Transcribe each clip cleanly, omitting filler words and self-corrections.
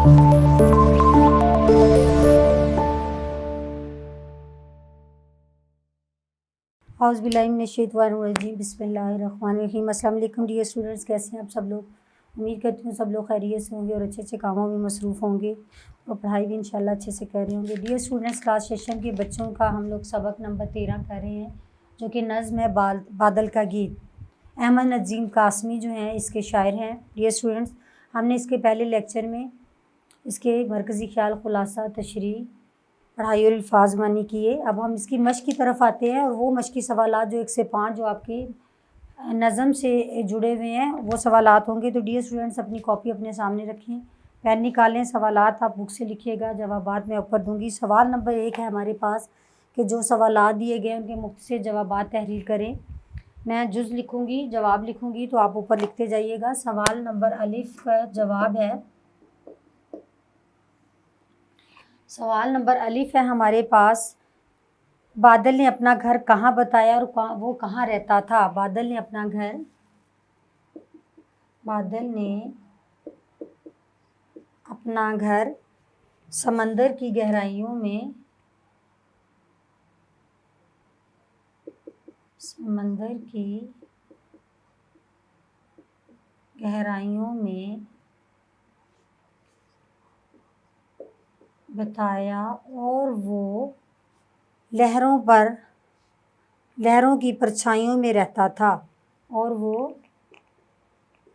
औज़ुबिल्लाहिमिनश्शैतानिर्रजीम बिस्मिल्लाहिर्रहमानिर्रहीम। अस्सलाम वालेकुम डियर स्टूडेंट्स, कैसे हैं आप सब लोग। उम्मीद करती हूँ सब लोग खैरियत से होंगे और अच्छे अच्छे कामों में मसरूफ़ होंगे और पढ़ाई भी इंशाल्लाह अच्छे से कर रहे होंगे। डियर स्टूडेंट्स, क्लास सेशन के बच्चों का हम लोग सबक नंबर 13 कर रहे हैं, जो कि नज़्म है बादल का गीत। अहमद नज़ीम कासमी जो हैं इसके शायर हैं। डियर स्टूडेंट्स, हमने इसके पहले लेक्चर में इसके मरकज़ी ख़्याल, ख़ुलासा, तशरीह, पढ़ाई और अल्फाज मानी किए। अब हम इसकी मश्क की तरफ आते हैं और वो मश्की सवालात जो 1 से 5 जो आपकी नज़म से जुड़े हुए हैं वो सवालात होंगे। तो डियर स्टूडेंट्स, अपनी कॉपी अपने सामने रखें, पेन निकालें, सवालात आप बुक से लिखिएगा, जवाबात मैं ऊपर दूंगी। सवाल नंबर 1 है हमारे पास कि जो सवालात दिए गए हैं उनके मुख्तसर जवाबात तहरीर करें। मैं जुज़ लिखूँगी, जवाब लिखूँगी, तो आप ऊपर लिखते जाइएगा। सवाल नंबर अलिफ का जवाब है, सवाल नंबर अलिफ है हमारे पास, बादल ने अपना घर कहाँ बताया और वो कहाँ रहता था। बादल ने अपना घर समंदर की गहराइयों में बताया और वो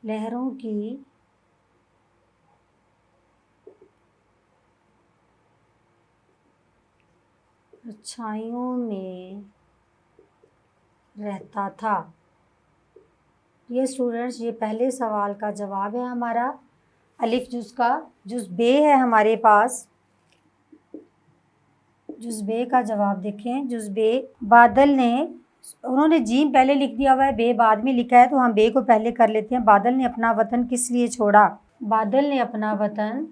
लहरों की परछाइयों में रहता था। ये स्टूडेंट्स, ये पहले सवाल का जवाब है हमारा। अलिफ जुज़ का जुज़ बे है हमारे पास। जुज़ बे का जवाब देखें। जुज़ बे, उन्होंने जीम पहले लिख दिया हुआ है, बे बाद में लिखा है, तो हम बे को पहले कर लेते हैं। बादल ने अपना वतन किस लिए छोड़ा। बादल ने अपना वतन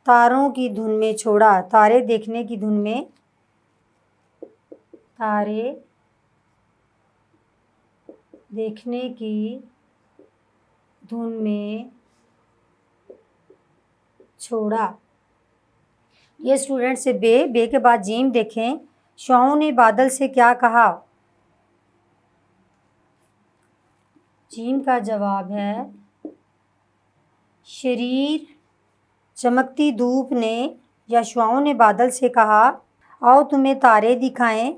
तारों की धुन में छोड़ा। तारे देखने की धुन में छोड़ा। ये स्टूडेंट से बे के बाद जीम देखें। शुआओं ने बादल से क्या कहा। जीम का जवाब है, शरीर चमकती धूप ने या शुआओं ने बादल से कहा, आओ तुम्हें तारे दिखाएं।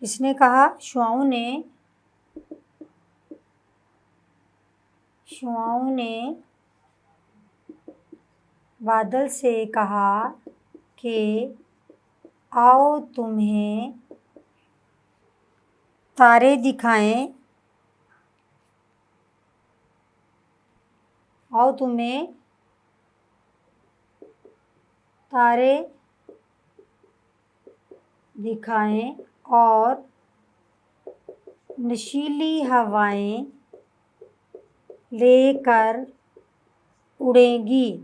किसने कहा। शुआओं ने बादल से कहा कि आओ तुम्हें तारे दिखाएं। और नशीली हवाएं लेकर उड़ेंगी।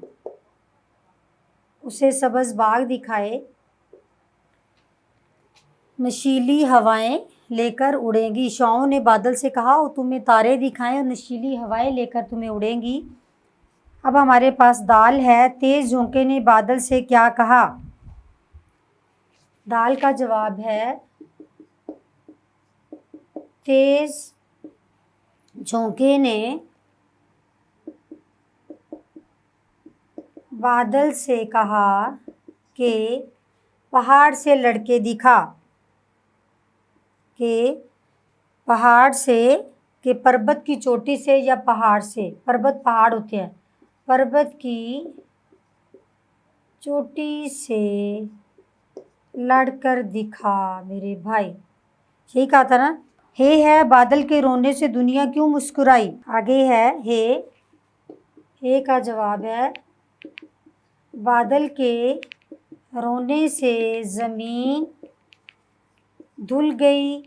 उसे सब्ज़ बाग दिखाए। नशीली हवाएं लेकर उड़ेंगी। शुआओं ने बादल से कहा और तुम्हें तारे दिखाएं और नशीली हवाएं लेकर तुम्हें उड़ेंगी। अब हमारे पास दाल है। तेज़ झोंके ने बादल से क्या कहा। दाल का जवाब है, तेज़ झोंके ने बादल से कहा कि पहाड़ से लड़के दिखा। कि पर्वत की चोटी से या पहाड़ से, पर्वत पहाड़ होते हैं, पर्वत की चोटी से लड़कर दिखा मेरे भाई। यही कहा था ना। है बादल के रोने से दुनिया क्यों मुस्कुराई। आगे है हे का जवाब है, बादल के रोने से ज़मीन धुल गई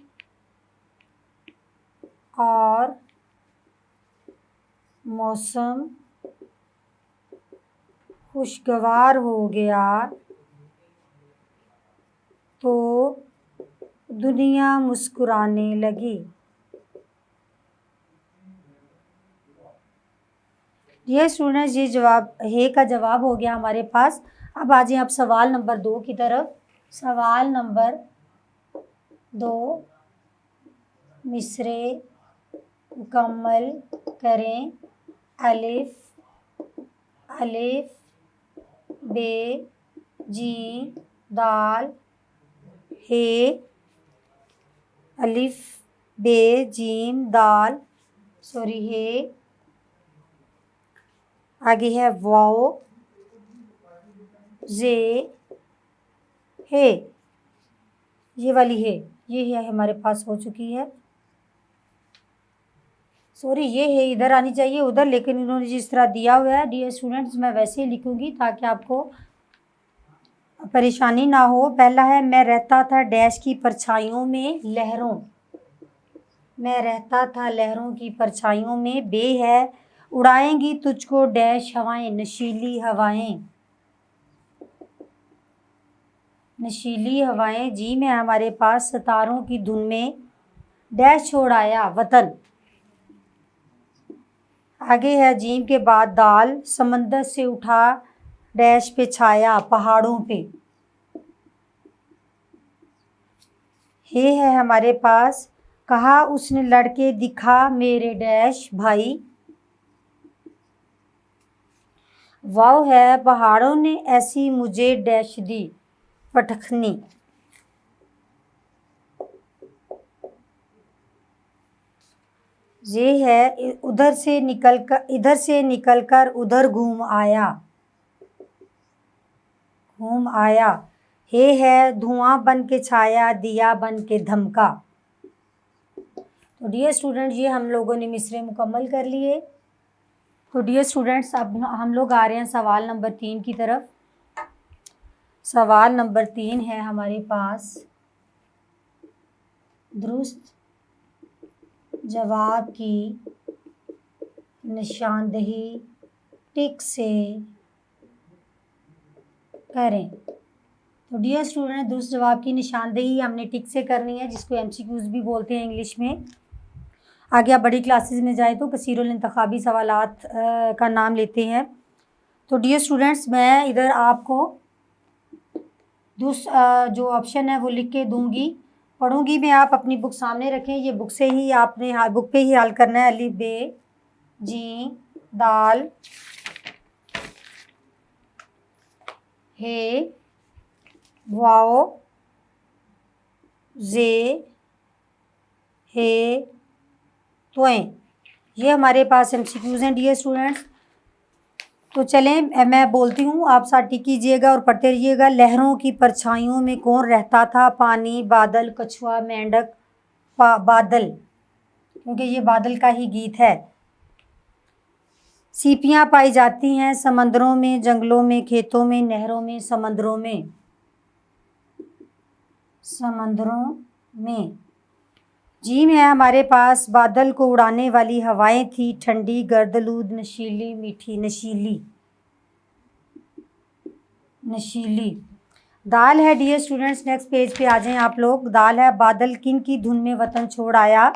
और मौसम खुशगवार हो गया, तो दुनिया मुस्कुराने लगी। ये स्टूडेंट्स, ये जवाब हे का जवाब हो गया हमारे पास। अब आ जाए आप सवाल नंबर 2 की तरफ। सवाल नंबर 2, मिसरे मुकम्मल करें। अलिफ अलिफ बे जीम दाल हे। अलिफ बे जीम दाल सॉरी हे। आगे है वाओ जे हे। ये वाली है, ये है हमारे पास हो चुकी है। सॉरी, ये है इधर आनी चाहिए उधर, लेकिन इन्होंने जिस तरह दिया हुआ है डियर स्टूडेंट्स, मैं वैसे ही लिखूंगी ताकि आपको परेशानी ना हो। पहला है मैं रहता था डैश की परछाइयों में लहरों। मैं रहता था लहरों की परछाइयों में। बे है उड़ाएंगी तुझको डैश हवाएं, नशीली हवाएं। नशीली हवाएं। जीम है हमारे पास सितारों की धुन में डैश छोड़ आया वतन। आगे है जीम के बाद दाल, समंदर से उठा डैश पे छाया पहाड़ों पे। हे है हमारे पास कहा उसने लड़के दिखा मेरे डैश भाई। वाव है पहाड़ों ने ऐसी मुझे डैश दी पटखनी। ये है उधर से इधर से निकलकर उधर घूम आया। घूम आया। हे है धुआं बन के छाया दिया बन के धमका। तो डियर स्टूडेंट, ये हम लोगों ने मिसरे मुकम्मल कर लिए। तो डियर स्टूडेंट्स, अब हम लोग आ रहे हैं सवाल नंबर 3 की तरफ। सवाल नंबर 3 है हमारे पास दुरुस्त जवाब की निशानदेही टिक से करें। तो डियर स्टूडेंट, दुरुस्त जवाब की निशानदेही हमने टिक से करनी है, जिसको MCQs भी बोलते हैं इंग्लिश में। आगे आप बड़ी क्लासेस में जाए तो कसीरुल इंतखाबी सवालात का नाम लेते हैं। तो डियर स्टूडेंट्स, मैं इधर आपको जो ऑप्शन है वो लिख के दूंगी, पढ़ूंगी मैं। आप अपनी बुक सामने रखें। ये बुक से ही आपने बुक पे ही हल करना है। अलिफ बे जी दाल हे वाओ जे हे त्वें। ये हमारे पास MCQs हैं डियर स्टूडेंट्स। तो चलें मैं बोलती हूँ, आप साथ टिक कीजिएगा और पढ़ते रहिएगा। लहरों की परछाइयों में कौन रहता था? पानी, बादल, कछुआ, मेंढक। बादल, क्योंकि ये बादल का ही गीत है। सीपियाँ पाई जाती हैं समंदरों में, जंगलों में, खेतों में, नहरों में, समंदरों में। समंदरों में। जीम है हमारे पास बादल को उड़ाने वाली हवाएं थी ठंडी गर्दलूद नशीली मीठी। नशीली नशीली। दाल है डियर स्टूडेंट्स, नेक्स्ट पेज पे आ जाएं आप लोग। दाल है बादल किन की धुन में वतन छोड़ आया?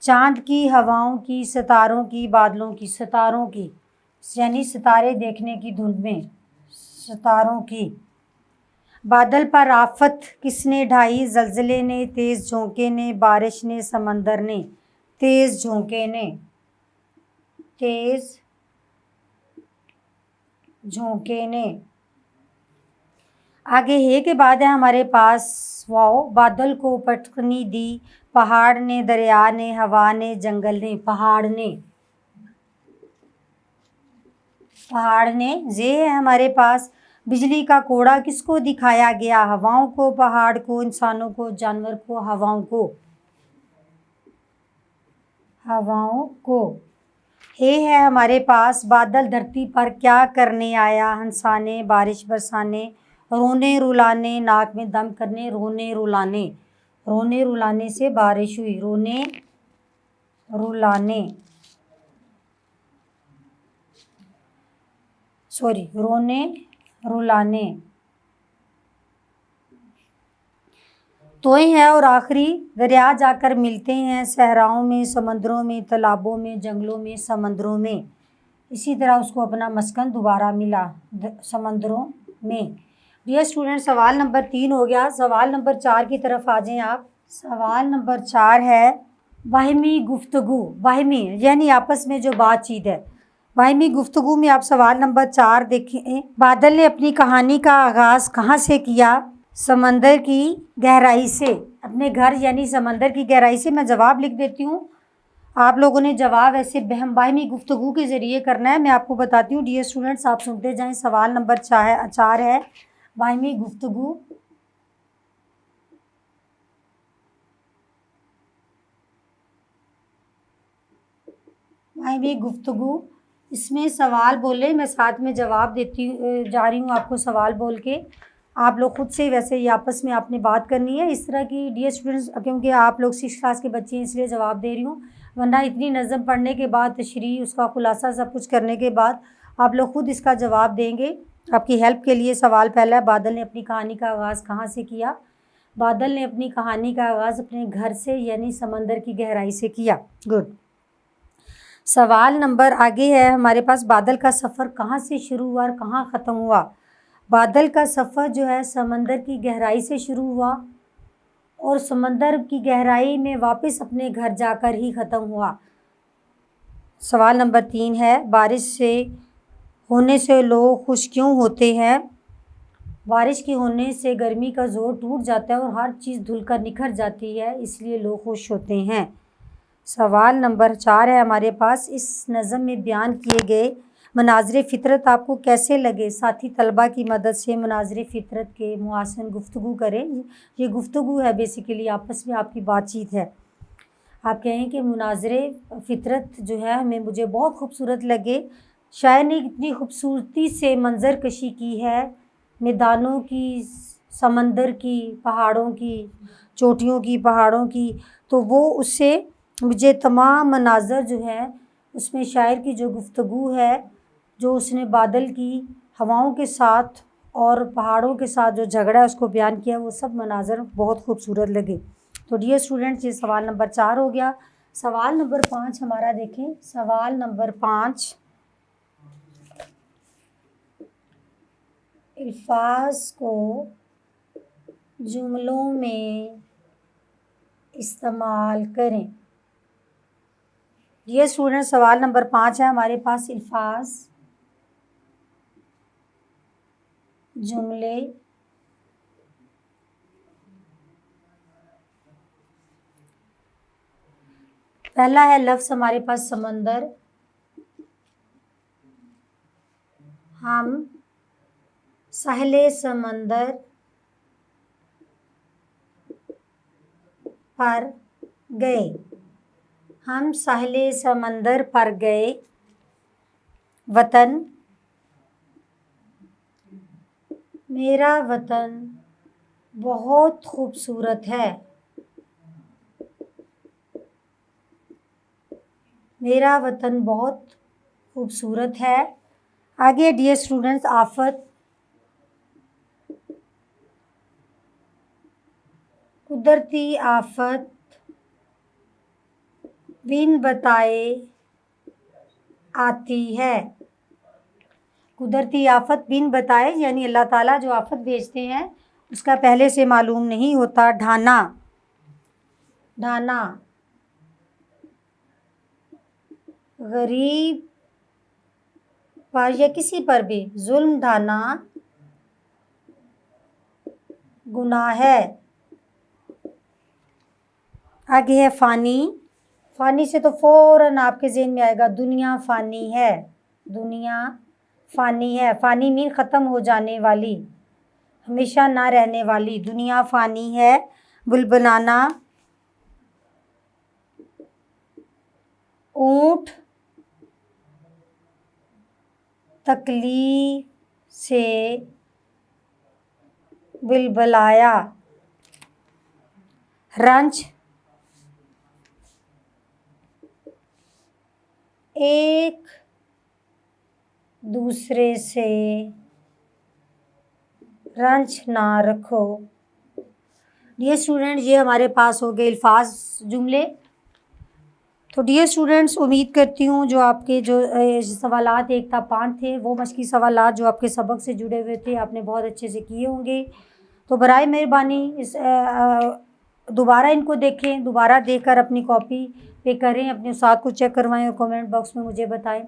चांद की, हवाओं की, सितारों की, बादलों की। सितारों की यानी सितारे देखने की धुन में। सितारों की। बादल पर आफत किसने ढाई? जलजले ने, तेज झोंके ने, बारिश ने, समंदर ने। तेज झोंके ने। तेज झोंके ने। आगे हे के बाद है हमारे पास वाओ, बादल को पटखनी दी पहाड़ ने, दरिया ने, हवा ने, जंगल ने। पहाड़ ने। पहाड़ ने। ये है हमारे पास बिजली का कोड़ा किसको दिखाया गया? हवाओं को, पहाड़ को, इंसानों को, जानवर को। हवाओं को। हवाओं को। हे है हमारे पास बादल धरती पर क्या करने आया? हंसाने, बारिश बरसाने, रोने रुलाने, नाक में दम करने। रोने रुलाने। रोने रुलाने से बारिश हुई। रोने रुलाने सॉरी रोने रुलाने। तोय हैं और आखिरी दरिया जाकर मिलते हैं, सहराओं में, समंदरों में, तालाबों में, जंगलों में, समंदरों में। इसी तरह उसको अपना मस्कन दोबारा मिला समंदरों में। डियर स्टूडेंट, सवाल नंबर 3 हो गया। सवाल नंबर 4 की तरफ आ जाएं आप। सवाल नंबर 4 है बाहिमी गुफ्तगू। बाहिमी यानी आपस में जो बातचीत है। बाहिमी गुफ्तगू में आप सवाल नंबर 4 देखें। बादल ने अपनी कहानी का आगाज़ कहाँ से किया? समंदर की गहराई से। अपने घर यानी समंदर की गहराई से। मैं जवाब लिख देती हूँ, आप लोगों ने जवाब ऐसे बाहिमी गुफ्तगू के ज़रिए करना है। मैं आपको बताती हूँ डियर स्टूडेंट्स, आप सुनते जाएं। सवाल नंबर 4 है बाहिमी गुफ्तगू। बाहिमी गुफ्तगू, इसमें सवाल बोले, मैं साथ में जवाब देती जा रही हूँ आपको सवाल बोल के। आप लोग खुद से वैसे ही आपस में आपने बात करनी है इस तरह की डियर स्टूडेंट्स, क्योंकि आप लोग 6 क्लास के बच्चे हैं इसलिए जवाब दे रही हूँ, वरना इतनी नज़म पढ़ने के बाद, तशरीह, उसका खुलासा सब कुछ करने के बाद आप लोग खुद इसका जवाब देंगे। आपकी हेल्प के लिए सवाल पहला है, बादल ने अपनी कहानी का आगाज़ कहाँ से किया? बादल ने अपनी कहानी का आगाज़ अपने घर से यानी समंदर की गहराई से किया। गुड। सवाल नंबर आगे है हमारे पास, बादल का सफ़र कहाँ से शुरू हुआ और कहाँ ख़त्म हुआ? बादल का सफ़र जो है समंदर की गहराई से शुरू हुआ और समंदर की गहराई में वापस अपने घर जाकर ही ख़त्म हुआ। सवाल नंबर 3 है, बारिश से होने से लोग खुश क्यों होते हैं? बारिश के होने से गर्मी का ज़ोर टूट जाता है और हर चीज़ धुलकर निखर जाती है, इसलिए लोग खुश होते हैं। सवाल नंबर 4 है हमारे पास, इस नज़म में बयान किए गए मनाज़िर फ़ितरत आपको कैसे लगे? साथी तलबा की मदद से मनाज़िर फ़ितरत के मुआसन गुफ्तगू करें। ये गुफ्तगू है, बेसिकली आपस में आपकी बातचीत है। आप कहें कि मुनाज़िर फ़ितरत जो है हमें मुझे बहुत खूबसूरत लगे। शायर ने इतनी खूबसूरती से मंज़र कशी की है, मैदानों की, समंदर की, पहाड़ों की, चोटियों की, पहाड़ों की, तो वो उससे मुझे तमाम मनाज़र जो हैं उसमें शायर की जो गुफ्तगू है, जो उसने बादल की, हवाओं के साथ और पहाड़ों के साथ जो झगड़ा है उसको बयान किया, वो सब मनाज़र बहुत खूबसूरत लगे। तो डियर स्टूडेंट्स, ये सवाल नंबर 4 हो गया। सवाल नंबर 5 हमारा देखें। सवाल नंबर 5, अल्फाज को जुमलों में इस्तेमाल करें। डियर स्टूडेंट, सवाल नंबर 5 है हमारे पास, अल्फाज जुमले पहला है लफ्ज़ हमारे पास समंदर। हम साहिले समंदर पर गए। हम साहिले समंदर पर गए। वतन, मेरा वतन बहुत खूबसूरत है। मेरा वतन बहुत खूबसूरत है। आगे डियर स्टूडेंट्स, आफत, कुदरती आफत बिन बताए आती है। कुदरती आफत बिन बताए यानी अल्लाह ताला जो आफत भेजते हैं उसका पहले से मालूम नहीं होता। ढाना, ढाना, गरीब पर या किसी पर भी जुल्म ढाना गुनाह है। आगे है फ़ानी। फ़ानी से तो फ़ौरन आपके ज़हन में आएगा दुनिया फ़ानी है। दुनिया फ़ानी है। फ़ानी मीन ख़त्म हो जाने वाली, हमेशा ना रहने वाली। दुनिया फ़ानी है। बुलबुलाना, ऊँट तकलीफ से बिलबलाया। रंच, एक दूसरे से रंच ना रखो। डियर स्टूडेंट, ये हमारे पास हो गए अल्फाज जुमले। तो डियर स्टूडेंट्स, उम्मीद करती हूँ जो आपके जो सवालात एक था 5 थे, वो मश्की सवालात जो आपके सबक से जुड़े हुए थे आपने बहुत अच्छे से किए होंगे। तो बराए मेहरबानी इस दोबारा इनको देखें, दोबारा देखकर अपनी कॉपी पे करें, अपने उस्ताद को चेक करवाएं और कमेंट बॉक्स में मुझे बताएं।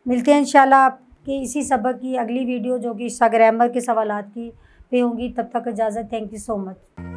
मिलते हैं इंशाल्लाह आपके इसी सबक की अगली वीडियो जो कि ग्रामर के सवालात की पे होंगी। तब तक इजाज़त। Thank you so much.